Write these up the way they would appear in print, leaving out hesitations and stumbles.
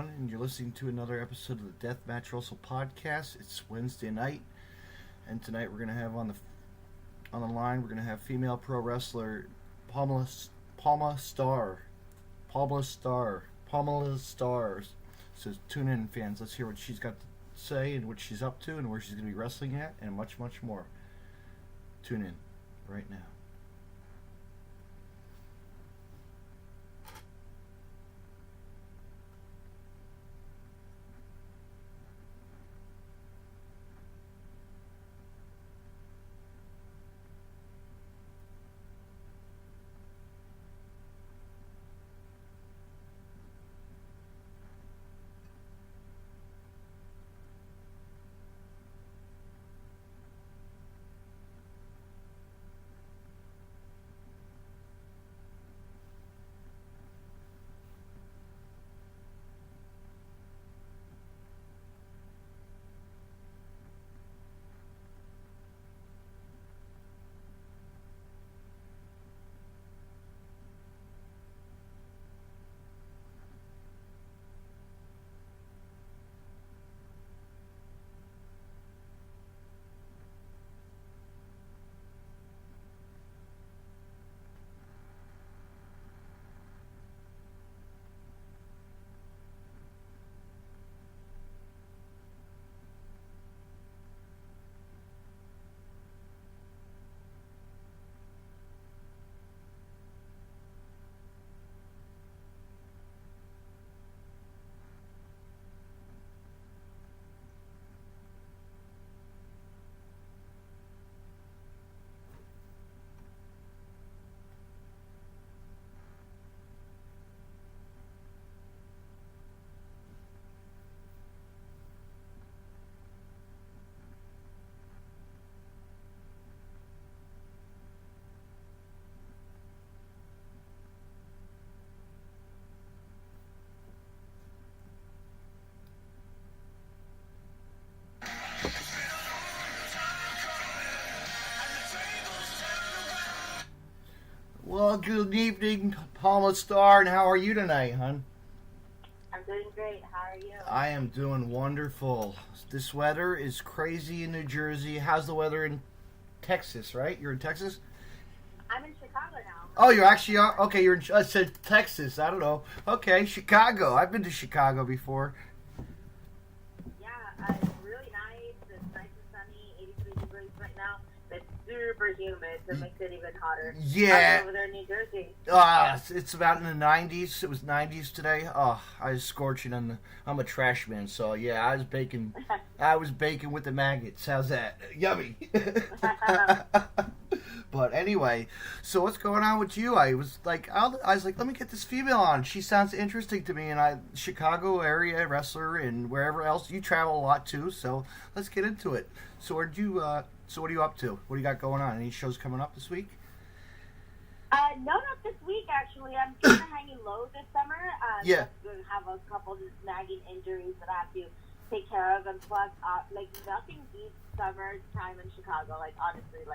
everyone, and you're listening to another episode of the Deathmatch Russell podcast. It's Wednesday night, and tonight we're gonna have on the line. We're gonna have female pro wrestler PalomaStarr. So tune in, fans. Let's hear what she's got to say and what she's up to and where she's gonna be wrestling at, and much, much more. Tune in right now. Well, good evening, PalomaStarr, and how are you tonight, hon? I'm doing great. How are you? I am doing wonderful. This weather is crazy in New Jersey. How's the weather in Texas, right? You're in Texas? I'm in Chicago now. Oh, you actually are? Okay, you're in, I said Texas. I don't know. Okay, Chicago. I've been to Chicago before. Yeah, it's really nice. It's nice and sunny, 83 degrees right now. It's super humid, so it makes it even hotter. Yeah. Over there in New Jersey. It's about in the 90s. It was 90s today. Oh, I was scorching I'm a trash man, so yeah, I was baking. I was baking with the maggots. How's that? Yummy. But anyway, so what's going on with you? I was like, let me get this female on. She sounds interesting to me, and Chicago area wrestler and wherever else you travel a lot too. So let's get into it. So what are you up to? What do you got going on? Any shows coming up this week? No, not this week, actually. I'm kind of hanging low this summer. Yeah. I have a couple just nagging injuries that I have to take care of, and plus, nothing beats summertime in Chicago. Like, honestly,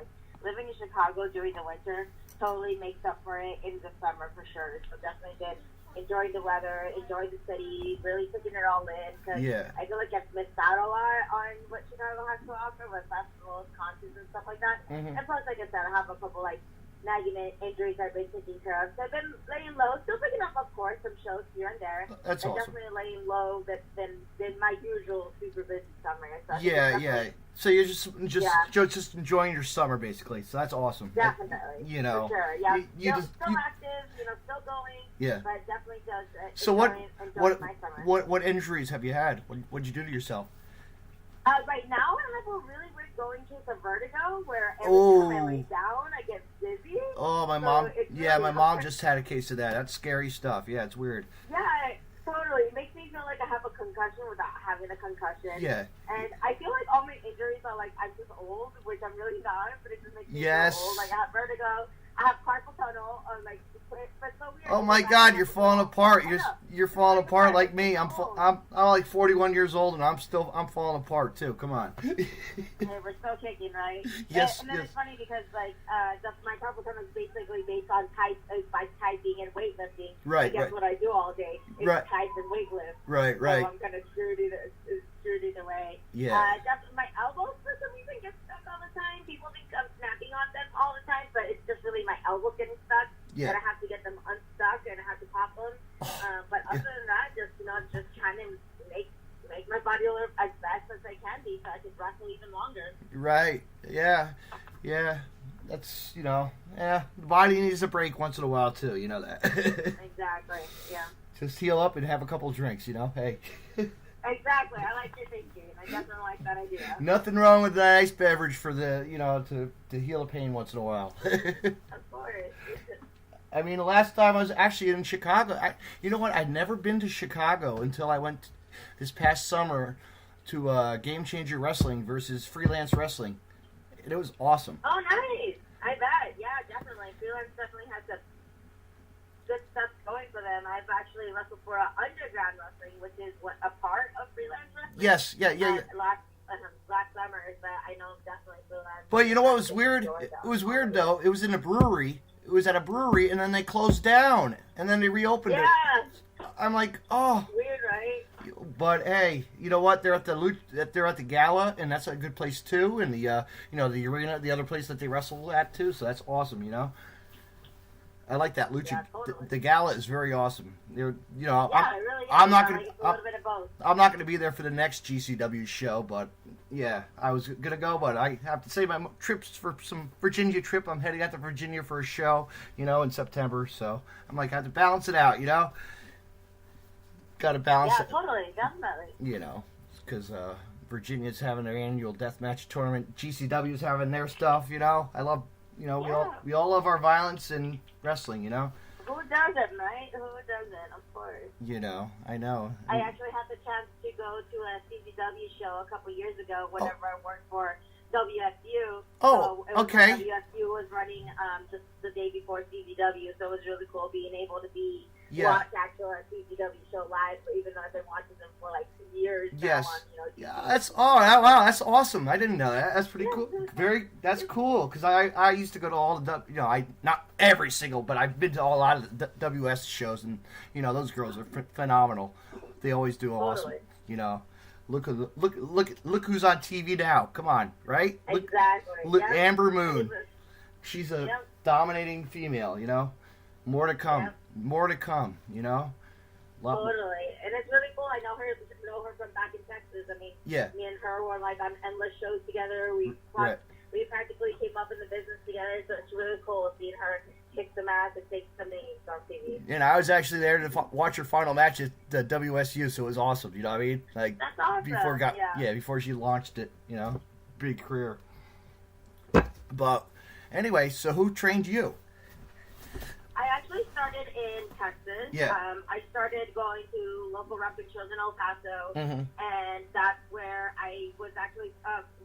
living in Chicago during the winter totally makes up for it in the summer for sure. So definitely did enjoy the weather, enjoy the city, really taking it all in, because I feel like I've missed out a lot on what Chicago has to offer with festivals, concerts, and stuff like that. Mm-hmm. And plus, like I said, I have a couple nagging injuries I've been taking care of. So I've been laying low, still picking up, of course, some shows here and there. That's awesome. Definitely laying low than my usual super busy summer. So Yeah. So you're just enjoying your summer, basically. So that's awesome. Definitely. You know. For sure. Yeah. Still active. Still going. Yeah. But definitely does. So enjoying my summer. What injuries have you had? What'd you do to yourself? Right now, I have a really weird going case of vertigo, where every time I lay down, I get dizzy. Oh, my mom just had a case of that. That's scary stuff. Yeah, it's weird. Yeah, totally. It makes me feel like I have a concussion without having a concussion. Yeah. And I feel like all my injuries are like I'm just old, which I'm really not, but it just makes me feel old. Like I have vertigo, I have carpal tunnel, like, but so weird. Oh my God, you're falling apart. You're falling apart like me. I'm like 41 years old and I'm falling apart too. Come on. Hey, we're still kicking, right? Yes. And then it's funny because like my carpal tunnel is basically based on by typing and weightlifting. Right. So guess what I do all day? Is type and weightlift. Right. So I'm kind of screwed either way. Yeah. My elbows for some reason get stuck all the time. People think I'm snapping on them all the time, but it's just really my elbows getting stuck. Yeah. And I have to get them unstuck and I have to pop them. But other than that, just trying to make my body look as best as I can be so I can wrestle even longer. Right. Yeah. Yeah. That's, the body needs a break once in a while too, you know that. Exactly. Yeah. Just heal up and have a couple drinks, hey. Exactly. I like your thinking. I definitely like that idea. Nothing wrong with a nice beverage for the, to heal the pain once in a while. Of course. I mean, the last time I was actually in Chicago, you know what? I'd never been to Chicago until I went this past summer to Game Changer Wrestling versus Freelance Wrestling. And it was awesome. Oh, nice. I bet. Yeah, definitely. Freelance definitely has some good stuff going for them. I've actually wrestled for Underground Wrestling, which is a part of Freelance Wrestling. Yes. Yeah. Last summer, but I know definitely Freelance. But you know what was weird? It was weird, though. It was in a brewery. It was at a brewery, and then they closed down, and then they reopened it. I'm like, oh. Weird, right? But hey, you know what? They're at the gala, and that's a good place too. And the the arena, the other place that they wrestle at too. So that's awesome. I like that lucha. Yeah, totally. The gala is very awesome. They're, it really is. I'm not gonna. It's a little bit of both. I'm not gonna be there for the next GCW show, but yeah, I was gonna go, but I have to save my trips for some Virginia trip. I'm heading out to Virginia for a show, in September. So I'm like, I have to balance it out, Got to balance it. Yeah, totally, definitely. Because Virginia's having their annual deathmatch tournament. GCW's having their stuff. I love. We all love our violence and wrestling. Who doesn't, right? Who doesn't? Of course. I know. I actually had the chance to go to a CZW show a couple years ago whenever I worked for WSU. Oh, okay. WSU was running just the day before CZW, so it was really cool being able to watch actual CZW show live, even though I've been watching them for like years now on, Yeah, wow, that's awesome. I didn't know that. That's pretty cool. That's cool, because I used to go to all the, not every single, but I've been to a lot of the WS shows, and, those girls are phenomenal. They always do awesome, Look who's on TV now. Come on, right? Exactly. Look, Amber Moon. She's a dominating female, More to come. Yep. More to come, Totally. And it's really cool. I know her from back in Texas. I mean, me and her were like on endless shows together. We practically came up in the business together, so it's really cool seeing her kick some ass and take some names on TV. And I was actually there to watch her final match at the WSU, so it was awesome. You know what I mean? Like, that's awesome. Before she launched it, big career. But anyway, so who trained you? I actually started in Texas. Yeah. I started going to local wrestling shows in El Paso, and that's where I was actually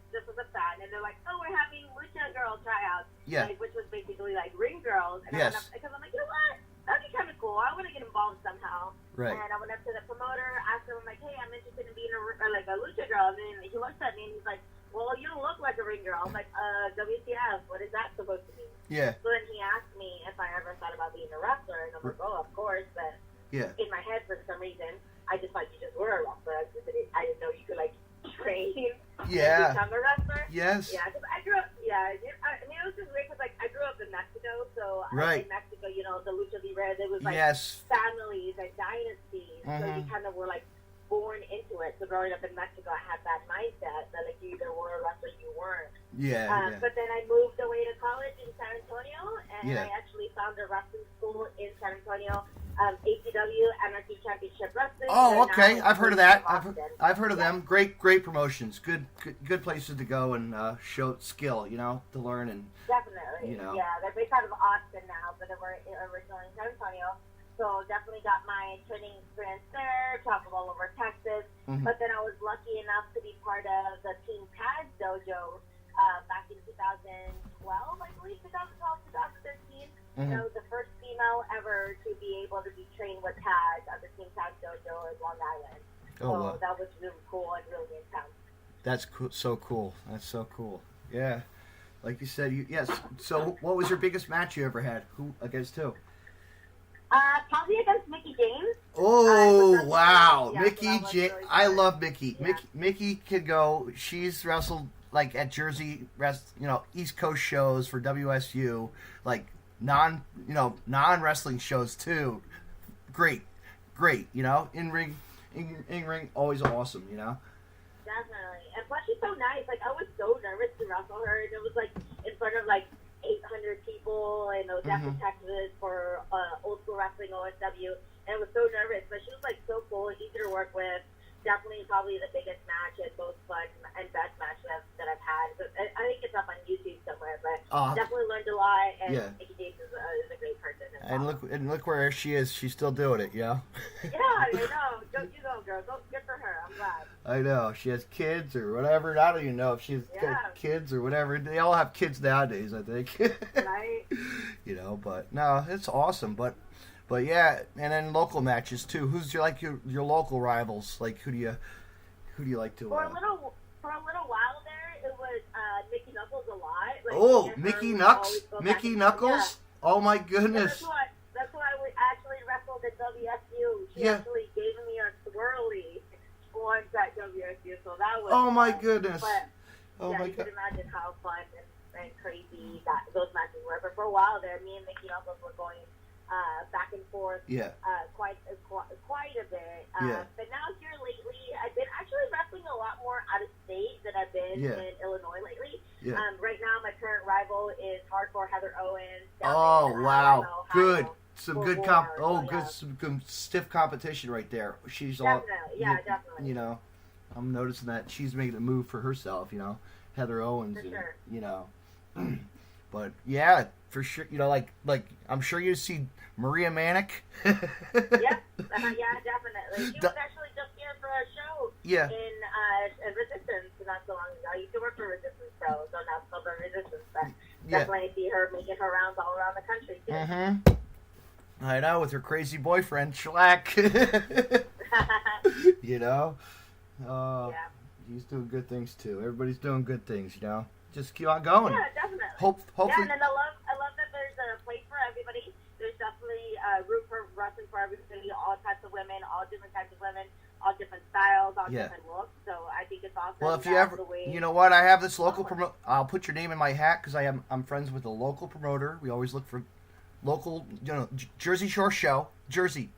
just as a fan. And they're like, "Oh, we're having Lucha Girl tryouts," which was basically like ring girls. And I went up, because I'm like, you know what? That'd be kind of cool. I want to get involved somehow. Right. And I went up to the promoter, asked him, I'm like, "Hey, I'm interested in being a Lucha Girl." And then he looked at me and he's like, "Well, you don't look like a ring girl." I'm like, WTF? What is that supposed to mean? Yeah. So then he asked me if I ever thought about being a wrestler, and I'm like, "Oh, of course." But in my head, for some reason, I just thought you just were a wrestler. I didn't know you could train and become a wrestler. Yes. Yeah, because I grew up. Yeah, I mean, it was just weird because I grew up in Mexico, so in Mexico, the lucha libre, there was families and dynasties, so you kind of were born into it. So growing up in Mexico, I had that mindset that you either were a wrestler, you weren't. But then I moved away to college in San Antonio, and I actually found a wrestling school in San Antonio, ACW, Anarchy Championship Wrestling. Oh, okay. I've heard of that. I've heard of them. Great places. Good places to go and show skill, to learn and. Definitely. Yeah, they're based out of Austin now, but they were originally in San Antonio. So definitely got my training experience there, traveled all over Texas. But then I was lucky enough to be part of the Team Taz Dojo back in 2012, I believe, 2012, 2013. Mm-hmm. You know, the first female ever to be able to be trained with tags at the Team Tag Dojo in Long Island. Oh, so wow. that was really cool and really intense. That's so cool. That's so cool. Yeah. Like you said, yes. So what was your biggest match you ever had? Who against who? Probably against Mickey James. Oh, wow. Yeah, Mickey so James. really I love Mickey. Yeah. Mickey can go. She's wrestled like at Jersey, East Coast shows for WSU, like non-wrestling shows too. Great. In ring, always awesome, Definitely. And plus, she's so nice. Like, I was so nervous to wrestle her, and it was, like, in front of, like, 800 people, and it was after Texas for Old School Wrestling OSW, and I was so nervous. But she was, like, so cool and easy to work with. Definitely probably the biggest match and most fun and best match that I've had. But I think it's up on YouTube somewhere, but definitely learned a lot, and Mickey James is a great person. And look where she is. She's still doing it, Yeah, I know. Go, you go, girl. Good for her. I'm glad. I know. She has kids or whatever. I don't even know if she's got kids or whatever. They all have kids nowadays, I think. Right. But no, it's awesome. But yeah, and then local matches too. Who's your local rivals? Like who do you like to? For a little while there, it was Mickey Knuckles a lot. Like, Mickey Knuckles. Yeah. Oh my goodness. That's why we actually wrestled at WSU. She actually gave me a swirly once at WSU, so that was. Oh my goodness. But, my you can imagine how fun and crazy those matches were. But for a while there, me and Mickey Knuckles were going back and forth. Quite a bit. But now here lately, I've been actually wrestling a lot more out of state than I've been in Illinois lately. Right now, my current rival is Hardcore Heather Owens. Wow, good. Some good good some stiff competition right there. She's definitely. I'm noticing that she's making a move for herself. Heather Owens. For sure. But yeah, for sure. Like I'm sure you see Maria Manic. Yeah, definitely. She was actually just here for a show. Yeah. In Resistance not so long ago. I used to work for Resistance, so now it's called Resistance. But definitely see her making her rounds all around the country too. Mm-hmm. I know, with her crazy boyfriend, Schlack. He's doing good things too. Everybody's doing good things, Just keep on going. Yeah, definitely. Hopefully. Yeah, and then I love that there's a place for everybody. There's definitely room for wrestling for everybody, all types of women, all different types of women, all different styles, all different looks. So I think it's awesome. Well, if you ever, you know what, I have this local promoter. I'll put your name in my hat because I'm friends with a local promoter. We always look for local, Jersey Shore show, Jersey,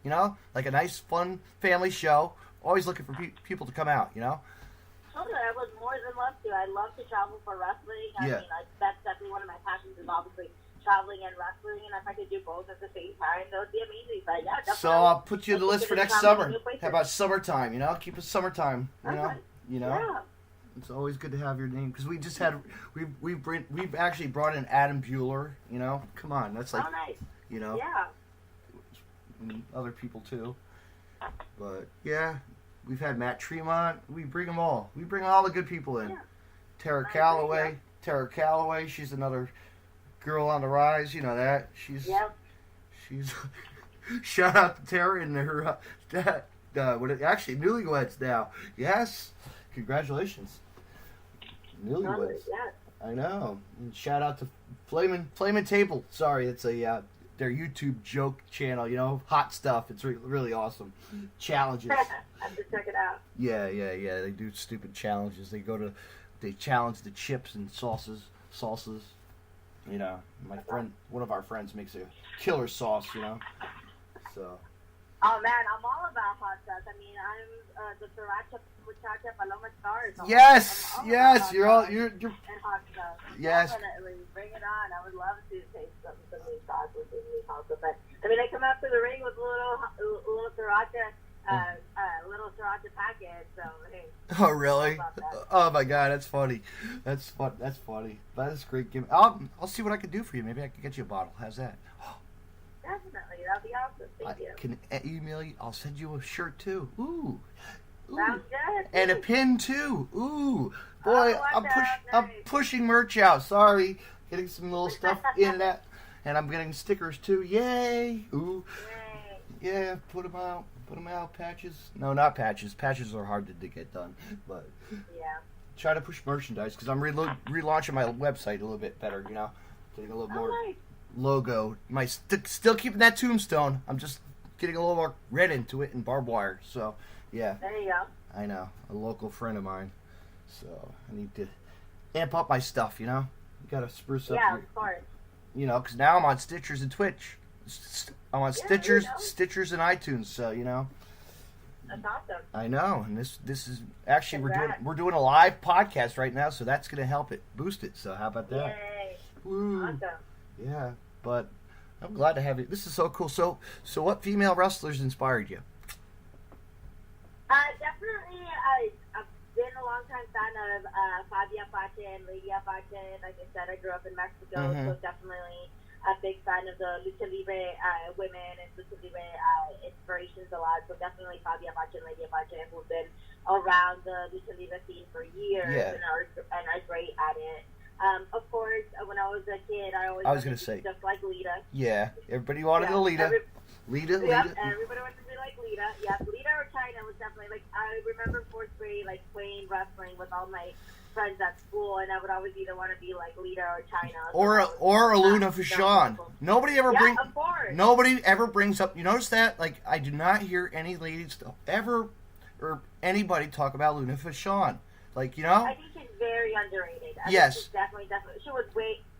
like a nice, fun family show. Always looking for people to come out, Totally, I would more than love to. I love to travel for wrestling. I mean, that's definitely one of my passions is obviously traveling and wrestling, and if I could do both at the same time, that would be amazing. But yeah, definitely. So I'll put you on the list for next summer. How about summertime? Keep it summertime. Yeah. It's always good to have your name because we just had we've actually brought in Adam Bueller. Come on, that's like nice. Yeah. And other people too, but yeah. We've had Matt Tremont. We bring them all. We bring all the good people in. Yeah. Tara Calloway. She's another girl on the rise. You know that. She's. Shout out to Tara and her actually newlyweds now. Yes, congratulations. Newlyweds. Yes. I know. And shout out to Flamin' Table. Sorry, it's a. Their YouTube joke channel, hot stuff. It's really awesome. Challenges. I have to check it out. Yeah. They do stupid challenges. They challenge the chips and salsas. My friend, one of our friends makes a killer sauce. So. Oh man, I'm all about hot sauce. I mean, I'm the sriracha muchacha PalomaStarr. Yes. You're and hot sauce. Yes. Definitely, bring it on. I would love to taste some new sauce with the new salsa. But I mean, I come out to the ring with a little sriracha, little sriracha packet. So hey. Oh really? Oh my God, that's funny. That's funny. That is great. I'll see what I can do for you. Maybe I can get you a bottle. How's that? Definitely, that'd be awesome. Thank you. I can email you. I'll send you a shirt too. Ooh. Sounds good. And a pin too. Ooh. Boy, Oh, nice. I'm pushing merch out. Sorry, getting some little stuff in that, and I'm getting stickers too. Yay! Ooh, Yay. yeah. Put them out. Put them out. Patches? No, not patches. Patches are hard to get done, but Yeah. try to push merchandise because I'm relaunching my website a little bit better. You know, getting a little more Nice. logo. Still keeping that tombstone. I'm just getting a little more red into it and barbed wire. So, yeah. There you go. I know, a local friend of mine. So I need to amp up my stuff, you know? You gotta spruce up Yeah, of course. you know, because now I'm on Stitchers and Twitch. I'm on Yeah, Stitchers and iTunes, so, you know. That's awesome. I know, and this is actually Congrats. we're doing a live podcast right now, so that's gonna help it boost it. So how about that? Yay. Woo. Awesome. Yeah, but I'm glad to have you. This is so cool. So what female wrestlers inspired you? Definitely, I've been a long time fan of Fabi Apache and Lady Apache. Like I said, I grew up in Mexico, so definitely a big fan of the Lucha Libre women and Lucha Libre inspirations a lot. So definitely Fabi Apache and Lady Apache who've been around the Lucha Libre scene for years and are great at it. Of course, when I was a kid, I was gonna say just like Lita. Yeah, everybody wanted a Lita. Lita. Everybody wanted to be like Lita. Yeah, Lita or China was definitely like. I remember fourth grade, like playing wrestling with all my friends at school, and I would always either want to be like Lita or China. Or a Luna Vachon. Nobody ever brings up. You notice that? Like, I do not hear any ladies ever or anybody talk about Luna Vachon. Like, you know. I think she's very underrated. I yes. think she's definitely. She was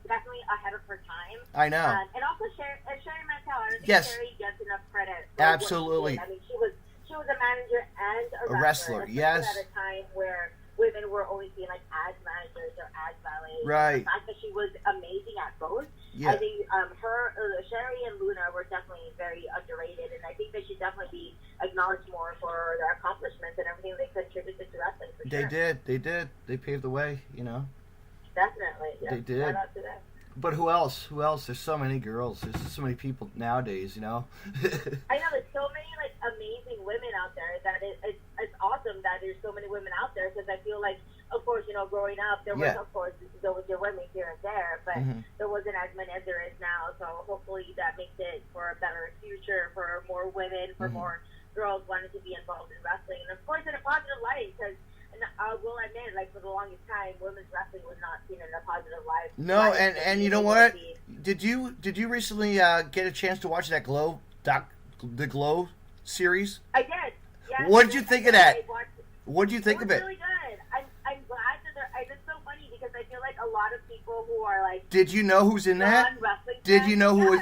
definitely ahead of her time. I know. And also Sherry Mantel. I don't think yes. Sherry gets enough credit. Absolutely. I mean, she was a manager and a wrestler. Yes. At a time where women were only seen like as managers or as ballets. Right. The fact that she was amazing at both. Yeah. I think Sherry and Luna were definitely very underrated, and I think they should definitely be acknowledged more for their accomplishments and everything they contributed to wrestling. They did. They paved the way. You know. Definitely. Yeah. They did. Shout out to them. But who else? There's so many girls. There's just so many people nowadays, you know? I know, there's so many, like, amazing women out there that it's awesome that there's so many women out there, because I feel like, of course, you know, growing up, there was, of course, there was your women here and there, but there wasn't as many as there is now, so hopefully that makes it for a better future, for more women, for more girls wanting to be involved in wrestling, and of course in a positive light, because I will admit, like, for the longest time, women's wrestling was not seen in a positive light. No, and you know what? Did you recently get a chance to watch that the Glow series? I did. Yeah. What did you think of that? What did you think of it? Really good. I'm glad that it's so funny because I feel like a lot of people who are like. Did you know who's in that? Did you know who was?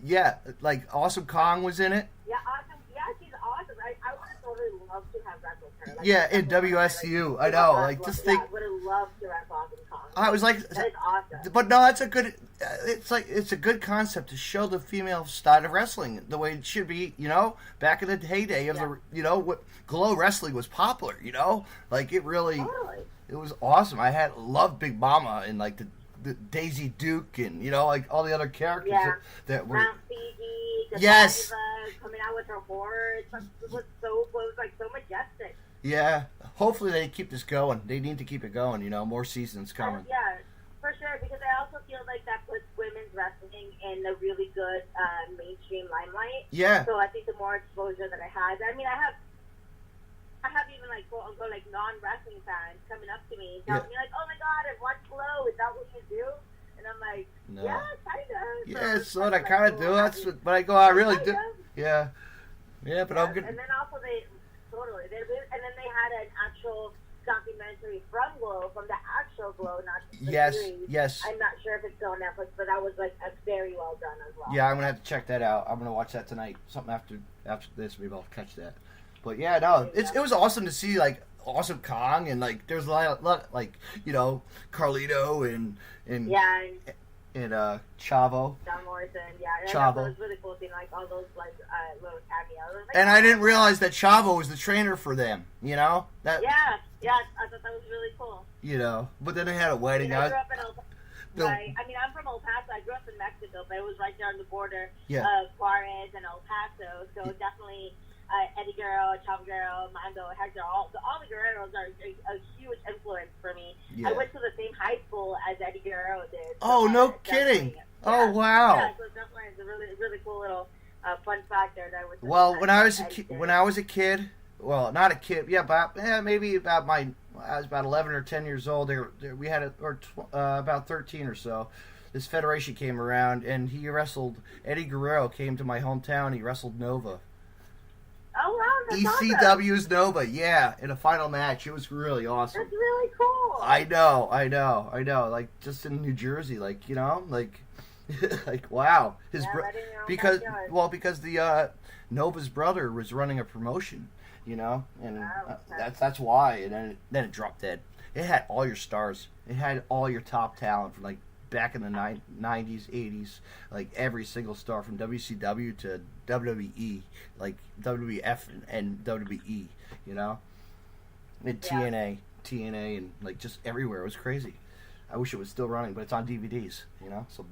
Yeah, like Awesome Kong was in it. Yeah, awesome. Yeah, she's awesome. I would have totally loved to have wrestled her. Like, yeah, in WSU. I know. Like, just think. I would have loved to wrestle Awesome Kong. I was like, that is awesome. But no, that's a good. It's a good concept to show the female side of wrestling the way it should be. You know, back in the heyday of the, you know, what Glow Wrestling was popular. You know, like it really, it was awesome. I loved Big Mama and like the Daisy Duke and, you know, like all the other characters that were. Mount Fiji, yes. Coming out with her horse. It was like so majestic. Yeah. Hopefully they keep this going. They need to keep it going. You know, more seasons coming. Yeah, for sure. Because I also feel like that puts women's wrestling in a really good mainstream limelight. Yeah. So I think the more exposure that it has, I mean, I have even like quote unquote like non-wrestling fans coming up to me telling me like, "Oh my God, I've watched Glow. Is that what you do?" And I'm like, no. "Yeah, kind of." Yeah, it's what I kind of do. But I go, I really do. Yeah. Yeah, but I'm good. And then also and then they had an actual documentary from Glow, from the actual Glow, not the series. Yes. I'm not sure if it's still on Netflix, but that was like very well done as well. Yeah, I'm gonna have to check that out. I'm gonna watch that tonight. Something after this, maybe I'll catch that. But yeah, no, it was awesome to see like Awesome Kong and like there's a lot like, you know, Carlito and Chavo. John Morrison, Chavo. It was really cool seeing like all those like little cameos. Like, and I didn't realize that Chavo was the trainer for them. You know that. Yeah, I thought that was really cool. You know, but then they had a wedding. I grew up in I mean, I'm from El Paso. I grew up in Mexico, but it was right there on the border of Juarez and El Paso. So definitely, Eddie Guerrero, Chavo Guerrero, Mando, Hector, all the Guerreros are a huge influence for me. Yeah. I went to the same high school as Eddie Guerrero did. So Oh, no kidding. Oh, wow. Yeah, so definitely it's a really cool little fun fact there. That I was Well, when I was a kid, well, not a kid, yeah, maybe about I was about 11 or 10 years old. We had about 13 or so. This federation came around, and he wrestled. Eddie Guerrero came to my hometown. He wrestled Nova. Oh wow, that's ECW's awesome. Nova, yeah, in a final match. It was really awesome. That's really cool. I know. Like just in New Jersey, like like, like wow, because the Nova's brother was running a promotion, and that's why. And then it dropped dead. It had all your stars. It had all your top talent from like back in the 90s, 80s, like every single star from WCW to WWE, like WWF and WWE, and TNA, and like just everywhere. It was crazy. I wish it was still running, but it's on DVDs, So,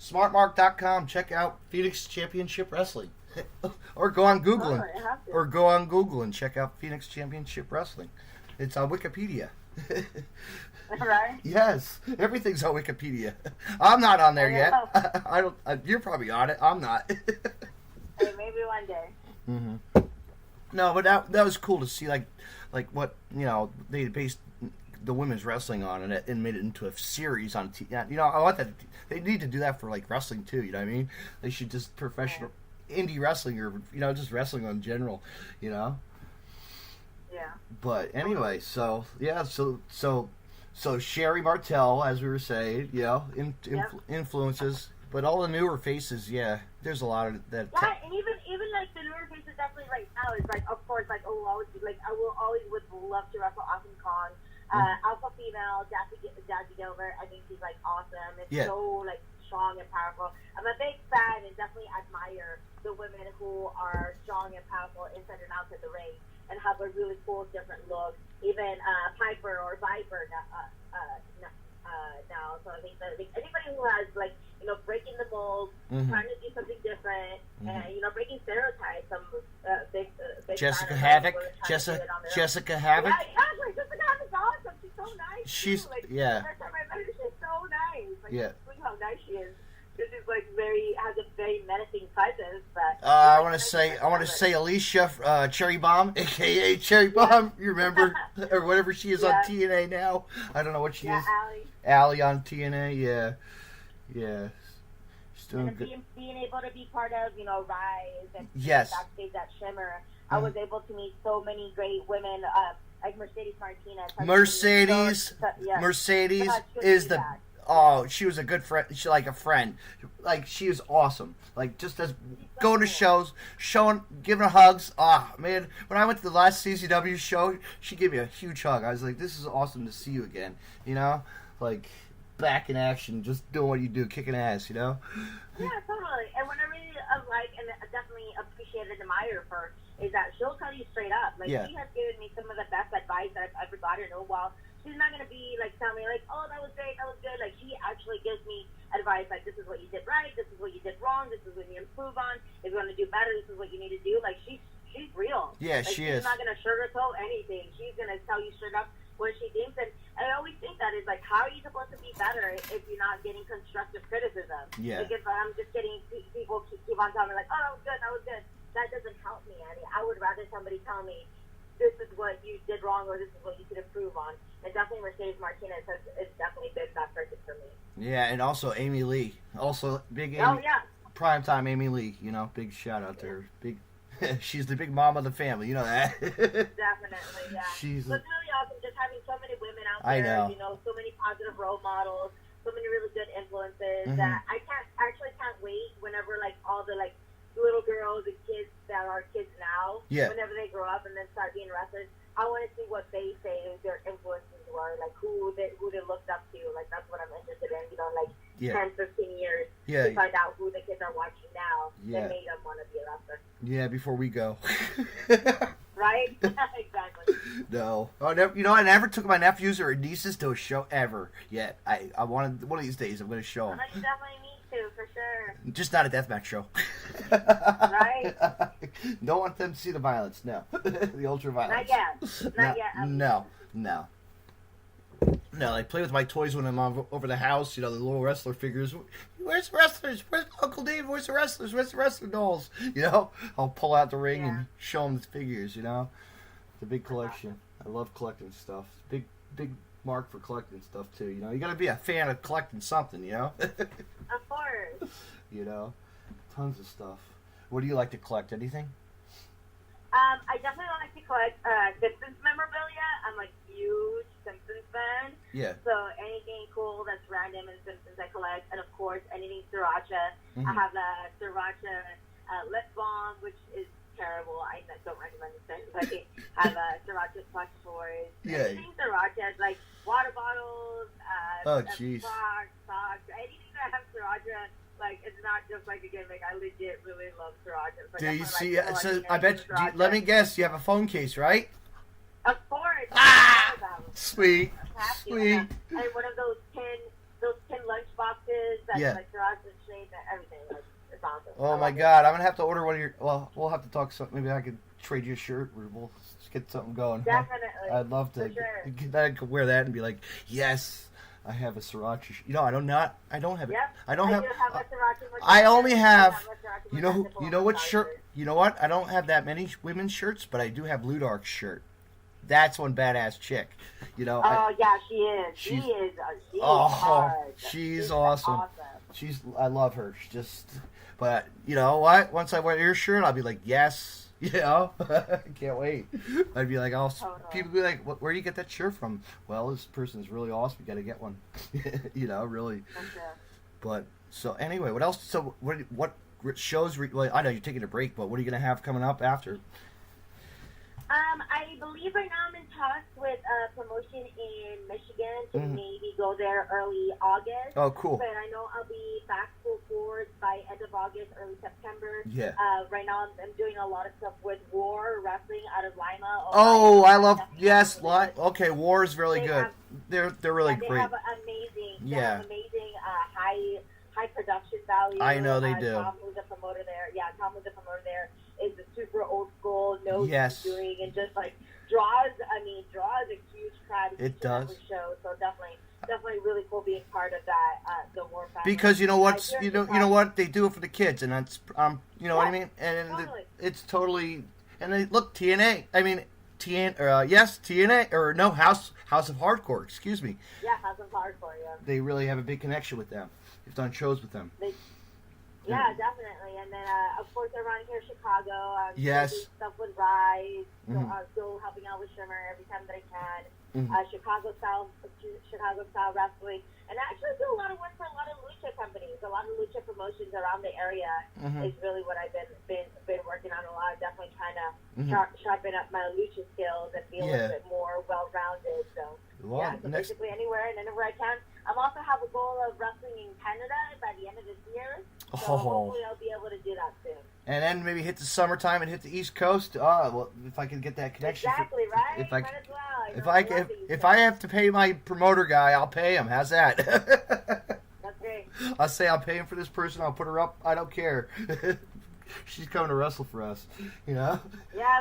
smartmark.com. Check out Phoenix Championship Wrestling, or go on Google, and check out Phoenix Championship Wrestling. It's on Wikipedia. Right? Yes, everything's on Wikipedia. I'm not on there yet. I don't. You're probably on it. I'm not. Hey, maybe one day. Mm-hmm. No, but that was cool to see, like what they based the women's wrestling on, and made it into a series on TV. I want that. They need to do that for like wrestling too. You know what I mean? They should just professional indie wrestling, or just wrestling in general. Yeah. But anyway, so Sherry Martel, as we were saying, influences, but all the newer faces, there's a lot of that. Yeah, and even like the newer faces, definitely right now is like, of course, like I will always would love to wrestle Awesome Kong, alpha female, Jazzy Gilbert. I think she's like awesome. It's so like strong and powerful. I'm a big fan and definitely admire the women who are strong and powerful inside and outside the ring, and have a really cool different look. Even Piper or Viper now. So I think that anybody who has breaking the mold, trying to do something different, and breaking stereotypes. Some big Jessica Havoc. Jessica Havoc. Yeah, exactly. Jessica Havoc's awesome. She's so nice. She's too. The first time I met her, she's so nice. Like, how nice she is. This is has a very menacing presence, but I want to say Alicia Cherry Bomb, aka Cherry Bomb. You remember, or whatever she is on TNA now. I don't know what she is. Allie on TNA. Yeah. She's doing good. Being able to be part of Rise and backstage at Shimmer, I was able to meet so many great women, like Mercedes Martinez. Mercedes is the. Oh, she was a good friend. She like a friend. Like she was awesome. Like just as going to shows, giving hugs. Ah, man, when I went to the last CCW show, she gave me a huge hug. I was like, "This is awesome to see you again." Like back in action, just doing what you do, kicking ass. Yeah, totally. And what I really like and definitely appreciate and admire her is that she'll tell you straight up. Like she has given me some of the best advice that I've ever gotten. While she's not gonna be like telling me like, "Oh, that was great, that was good." Like she actually gives me advice like, "This is what you did right. This is what you did wrong. This is what you improve on. If you want to do better, this is what you need to do." Like she's real. Yeah, she is. She's not gonna sugarcoat anything. She's gonna tell you straight up what she thinks. And I always think that is like, how are you supposed to be better if you're not getting constructive criticism? Yeah. Like if I'm just getting people keep on telling me like, "Oh, that was good," that doesn't help me any. I would rather somebody tell me, "This is what you did wrong," or "This is what you could improve on." And definitely Mercedes Martinez is definitely big that person for me. Yeah, and also Amy Lee, also big. Primetime Amy Lee, big shout out to her. Big. She's the big mom of the family, you know that. Definitely, yeah. So it's really awesome just having so many women out there. I know. So many positive role models, so many really good influences. That I can't wait whenever all the little girls and kids that are kids now, whenever they grow up and then start being wrestlers, I want to see what they say their influences were, like who they looked up to. Like that's what I'm interested in, 10, 15 years to find out who the kids are watching now that made them want to be a wrestler. Yeah, before we go. Right? Exactly. No. I never took my nephews or nieces to a show ever yet. I wanted, one of these days I'm going to show them. You definitely need to, for sure. Just not a deathmatch show. Right? Don't want them to see the violence. No, the ultra violence. Not yet. No. I play with my toys when I'm over the house. The little wrestler figures. Where's the wrestlers? Where's Uncle Dave? Where's the wrestlers? Where's the wrestler dolls? I'll pull out the ring and show them the figures. It's a big collection. I love collecting stuff. Big mark for collecting stuff too. You got to be a fan of collecting something. Of course. Tons of stuff. What do you like to collect? Anything? I definitely like to collect Simpsons memorabilia. I'm a huge Simpsons fan. Yeah. So anything cool that's random in Simpsons I collect. And of course, anything Sriracha. Mm-hmm. I have a Sriracha lip balm, which is terrible. I don't recommend it. I have a Sriracha plush toys. Yeah. Anything Sriracha, like water bottles, socks, anything that has Sriracha. It's not just like a gimmick. I legit really love Sriracha. Do you see? I bet. Let me guess. You have a phone case, right? Of course. Sweet. And one of those tin lunch boxes that's like Sriracha shaped and everything. It's awesome. Oh my God! I'm gonna have to order one of your. Well, we'll have to talk. Maybe I could trade you a shirt. We'll get something going. Definitely. I'd love to. For sure. I could wear that and be like, yes. I have a Sriracha. I don't have it. Yep. I don't have. a Sriracha. I only have. You know what shirt? You know what? I don't have that many women's shirts, but I do have Ludark's shirt. That's one badass chick. Oh yeah, she is. She's awesome. I love her. But you know what? Once I wear your shirt, I'll be like, yes. I can't wait. I'd be like, people be like, where do you get that shirt from? Well, this person is really awesome. You got to get one. Really. Okay. But so anyway, what else? So what shows? Well, I know you're taking a break, but what are you gonna have coming up after? I believe right now I'm in talks with a promotion in Michigan to maybe go there early August. Oh, cool. But I know I'll be back full force by end of August, early September. Yeah. Right now I'm doing a lot of stuff with War Wrestling out of Lima. Oh, I love, yes. Okay, War is really good. They're really great. They have amazing high production value. I know they do. Tom, who's a promoter there. Yeah, Tom, who's a promoter there, is a super old school, knows what he's doing, and just draws a huge crowd. It does. Show, so definitely really cool being part of that. The War family. Because you know what, they do it for the kids, and that's you know what I mean, and it's totally. And they look TNA. I mean TNA or no House of Hardcore. Excuse me. Yeah, House of Hardcore. Yeah. They really have a big connection with them. We've done shows with them. Yeah, definitely. And then, of course, around here, Chicago. Yes. Doing stuff with Rise. Still helping out with Shimmer every time that I can. Chicago style wrestling. And I actually do a lot of work for a lot of lucha companies, a lot of lucha promotions around the area. Is really what I've been working on a lot. Definitely trying to sharpen up my lucha skills and be a little bit more well-rounded. So basically anywhere and anywhere I can. I also have a goal of wrestling in Canada by the end of this year. So hopefully I'll be able to do that soon. And then maybe hit the summertime and hit the East Coast. Well, if I can get that connection. Exactly, right? If Might as well. If I have to pay my promoter guy, I'll pay him. How's that? That's great. I'll say I'll pay him for this person. I'll put her up. I don't care. She's coming to wrestle for us, Yeah,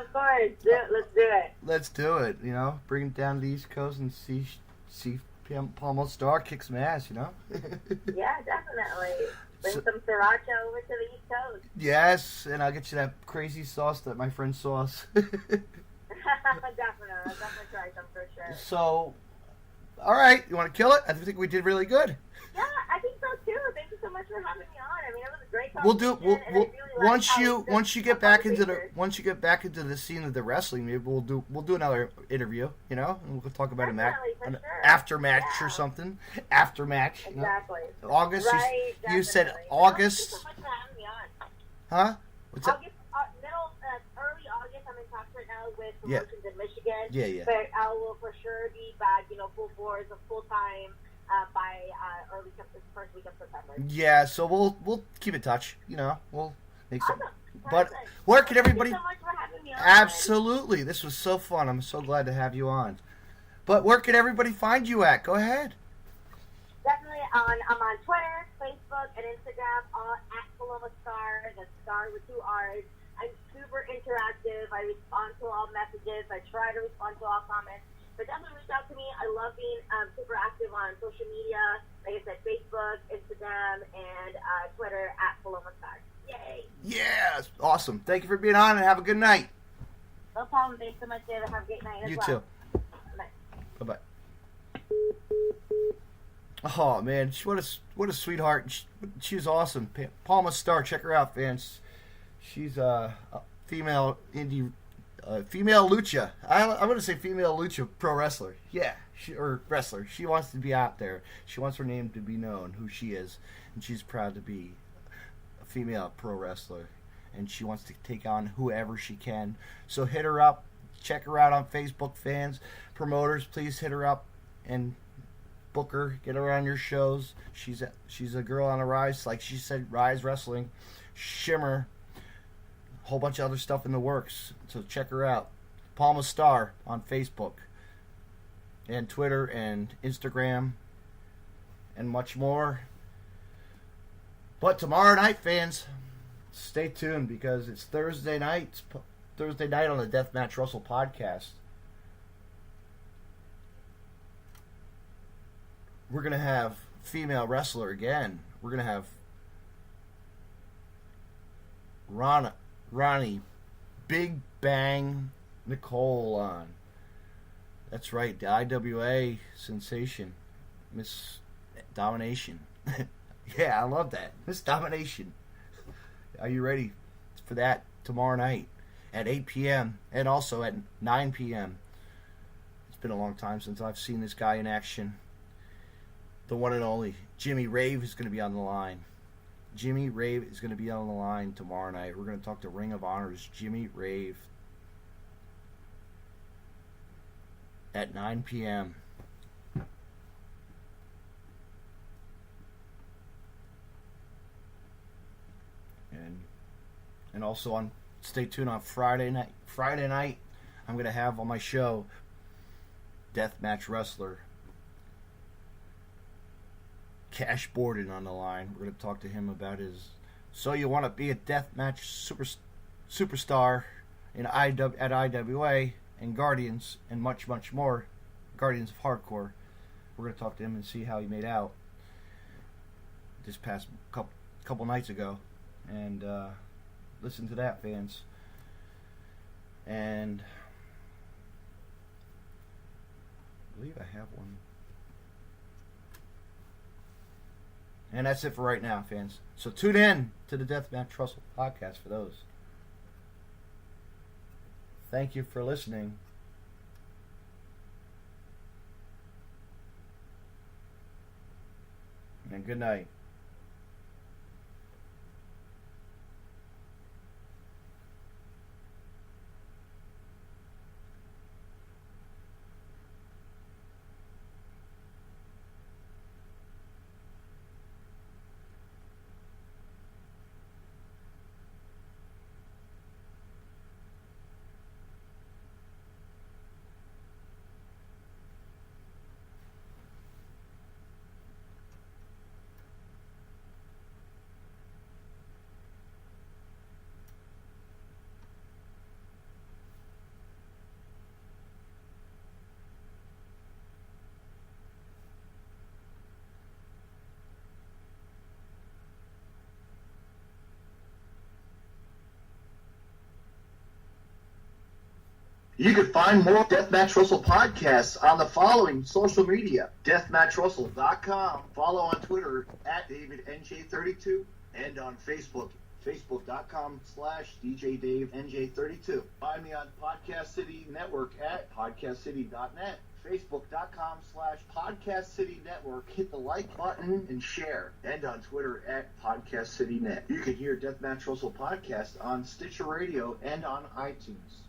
of course. Let's do it. Let's do it. Bring him down to the East Coast and see PalomaStarr kick some ass. Yeah, definitely. Bring some Sriracha over to the East Coast. Yes, and I'll get you that crazy sauce that my friend sauce. Definitely. I'll definitely try some for sure. So, all right, you want to kill it? I think we did really good. Yeah, I think so too. Thank you so much for having me on. I mean, it was a great conversation. We'll once you get back into the scene of the wrestling, maybe we'll do another interview. And we'll talk about an after match or something. After match. Exactly. August. Right, you said August. Thank you so much for having me on. Huh? What's that? Early August, I'm in talks right now with promotions in Michigan. Yeah. But I will for sure be back, full force, full time by first week of September. Yeah, so we'll keep in touch. We'll make some. Awesome. But where can everybody? Thank you so much for having me on. Absolutely, this was so fun. I'm so glad to have you on. But where can everybody find you at? Go ahead. Definitely I'm on Twitter, Facebook, and Instagram, all at PalomaStarr. That's Star with 2 R's. I'm super interactive. I respond to all messages. I try to respond to all comments. But definitely reach out to me. I love being super active on social media. Like I said, Facebook, Instagram, and Twitter at PalomaStarr. Yay! Yeah, awesome. Thank you for being on, and have a good night. No problem. Thanks so much, David. Have a great night as You well. too. Bye. Bye-bye. Oh, man, what a sweetheart. She's awesome. PalomaStarr, check her out, fans. She's a female indie, female lucha. I'm going to say female lucha pro wrestler. Yeah, or wrestler. She wants to be out there. She wants her name to be known, who she is. And she's proud to be a female pro wrestler. And she wants to take on whoever she can. So hit her up. Check her out on Facebook, fans. Promoters, please hit her up and book her. Get her on your shows. She's a girl on a rise. Like she said, Rise Wrestling, Shimmer, a whole bunch of other stuff in the works. So check her out. PalomaStarr on Facebook and Twitter and Instagram and much more. But tomorrow night, fans, stay tuned because it's Thursday night. It's Thursday night on the Deathmatch Russell podcast. We're going to have female wrestler again. We're going to have Ronnie Big Bang Nicole on. That's right, the IWA sensation, Miss Domination. Yeah, I love that. Miss Domination. Are you ready for that tomorrow night at 8 p.m. and also at 9 p.m.? It's been a long time since I've seen this guy in action. The one and only Jimmy Rave is going to be on the line. Jimmy Rave is going to be on the line tomorrow night. We're going to talk to Ring of Honor's Jimmy Rave at 9 p.m. And also stay tuned on Friday night. Friday night, I'm going to have on my show Deathmatch Wrestler Cash Borden on the line. We're going to talk to him about his So You Want to Be a Deathmatch Superstar at IWA and Guardians and much, much more. Guardians of Hardcore. We're going to talk to him and see how he made out this past couple nights ago. And listen to that, fans. And I believe I have one. And that's it for right now, fans. So tune in to the Deathmatch Russell podcast for those. Thank you for listening. And good night. You can find more Deathmatch Russell podcasts on the following social media. DeathmatchRussell.com. Follow on Twitter at DavidNJ32 and on Facebook. Facebook.com/DJDaveNJ32. Find me on Podcast City Network at PodcastCity.net. Facebook.com/Podcast City Network. Hit the like button and share. And on Twitter at PodcastCityNet. You can hear Deathmatch Russell podcast on Stitcher Radio and on iTunes.